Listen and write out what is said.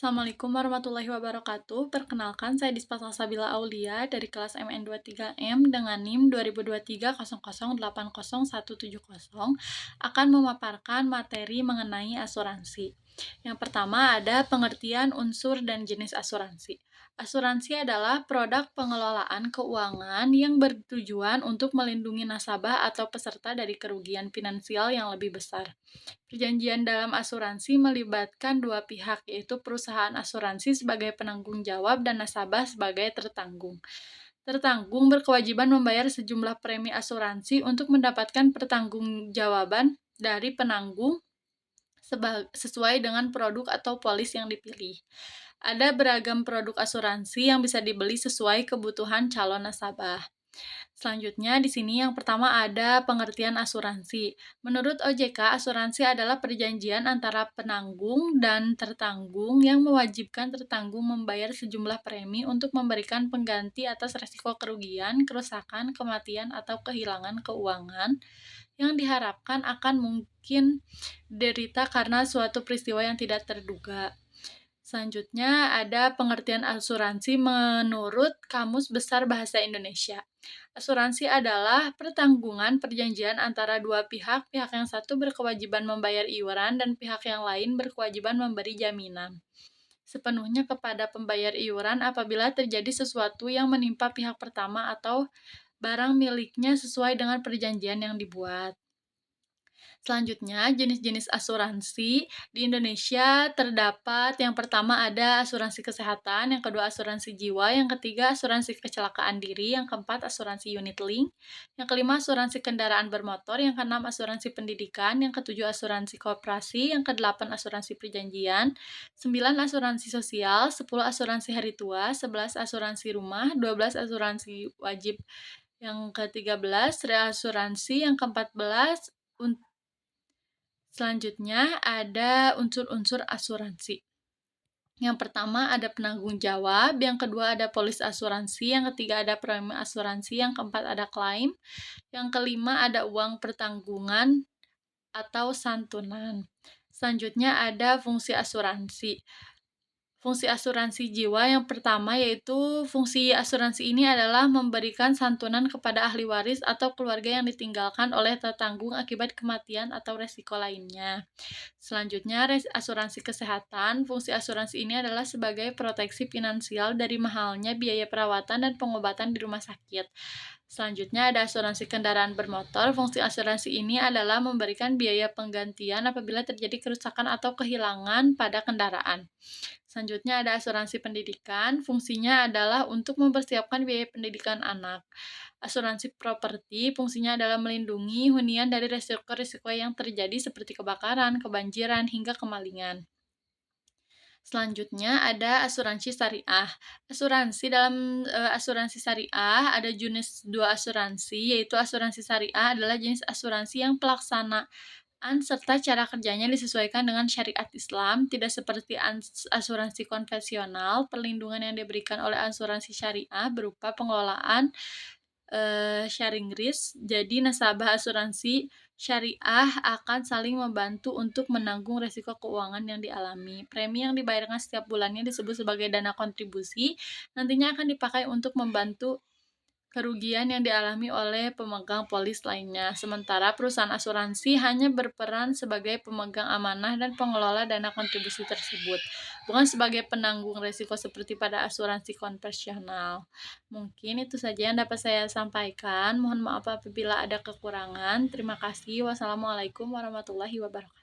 Assalamualaikum warahmatullahi wabarakatuh. Perkenalkan, saya Dispa Salsabila Aulia dari kelas MN23M dengan NIM 202300808170 akan memaparkan materi mengenai asuransi. Yang pertama ada pengertian unsur dan jenis asuransi. Asuransi adalah produk pengelolaan keuangan yang bertujuan untuk melindungi nasabah atau peserta dari kerugian finansial yang lebih besar. Perjanjian dalam asuransi melibatkan dua pihak, yaitu perusahaan asuransi sebagai penanggung jawab dan nasabah sebagai tertanggung. Tertanggung berkewajiban membayar sejumlah premi asuransi untuk mendapatkan pertanggungjawaban dari penanggung sesuai dengan produk atau polis yang dipilih. Ada beragam produk asuransi yang bisa dibeli sesuai kebutuhan calon nasabah. Selanjutnya, di sini yang pertama ada pengertian asuransi. Menurut OJK, asuransi adalah perjanjian antara penanggung dan tertanggung yang mewajibkan tertanggung membayar sejumlah premi untuk memberikan pengganti atas resiko kerugian, kerusakan, kematian, atau kehilangan keuangan yang diharapkan akan mungkin derita karena suatu peristiwa yang tidak terduga. Selanjutnya ada pengertian asuransi menurut Kamus Besar Bahasa Indonesia. Asuransi adalah pertanggungan perjanjian antara dua pihak. Pihak yang satu berkewajiban membayar iuran dan pihak yang lain berkewajiban memberi jaminan sepenuhnya kepada pembayar iuran apabila terjadi sesuatu yang menimpa pihak pertama atau barang miliknya sesuai dengan perjanjian yang dibuat. Selanjutnya, jenis-jenis asuransi di Indonesia terdapat yang pertama ada asuransi kesehatan, yang kedua asuransi jiwa, yang ketiga asuransi kecelakaan diri, yang keempat asuransi unit link, yang kelima asuransi kendaraan bermotor, yang keenam asuransi pendidikan, yang ketujuh asuransi koperasi, yang kedelapan asuransi perjanjian, 9 asuransi sosial, 10 asuransi hari tua, 11 asuransi rumah, 12 asuransi wajib, yang ke-13 reasuransi, yang ke-14 selanjutnya ada unsur-unsur asuransi. Yang pertama ada penanggung jawab, yang kedua ada polis asuransi, yang ketiga ada premi asuransi, yang keempat ada klaim, yang kelima ada uang pertanggungan atau santunan. Selanjutnya ada fungsi asuransi. Fungsi asuransi jiwa yang pertama yaitu fungsi asuransi ini adalah memberikan santunan kepada ahli waris atau keluarga yang ditinggalkan oleh tertanggung akibat kematian atau resiko lainnya. Selanjutnya, asuransi kesehatan. Fungsi asuransi ini adalah sebagai proteksi finansial dari mahalnya biaya perawatan dan pengobatan di rumah sakit. Selanjutnya ada asuransi kendaraan bermotor. Fungsi asuransi ini adalah memberikan biaya penggantian apabila terjadi kerusakan atau kehilangan pada kendaraan. Selanjutnya ada asuransi pendidikan. Fungsinya adalah untuk mempersiapkan biaya pendidikan anak. Asuransi properti fungsinya adalah melindungi hunian dari risiko-risiko yang terjadi seperti kebakaran, kebanjiran, hingga kemalingan. Selanjutnya ada asuransi syariah. Asuransi syariah ada jenis dua asuransi, yaitu asuransi syariah adalah jenis asuransi yang pelaksanaan serta cara kerjanya disesuaikan dengan syariat Islam, tidak seperti asuransi konvensional. Perlindungan yang diberikan oleh asuransi syariah berupa pengelolaan sharing risk. Jadi nasabah asuransi syariah akan saling membantu untuk menanggung resiko keuangan yang dialami. Premi yang dibayarkan setiap bulannya disebut sebagai dana kontribusi, nantinya akan dipakai untuk membantu kerugian yang dialami oleh pemegang polis lainnya. Sementara perusahaan asuransi hanya berperan sebagai pemegang amanah dan pengelola dana kontribusi tersebut, bukan sebagai penanggung risiko seperti pada asuransi konvensional. Mungkin itu saja yang dapat saya sampaikan. Mohon maaf apabila ada kekurangan. Terima kasih. Wassalamualaikum warahmatullahi wabarakatuh.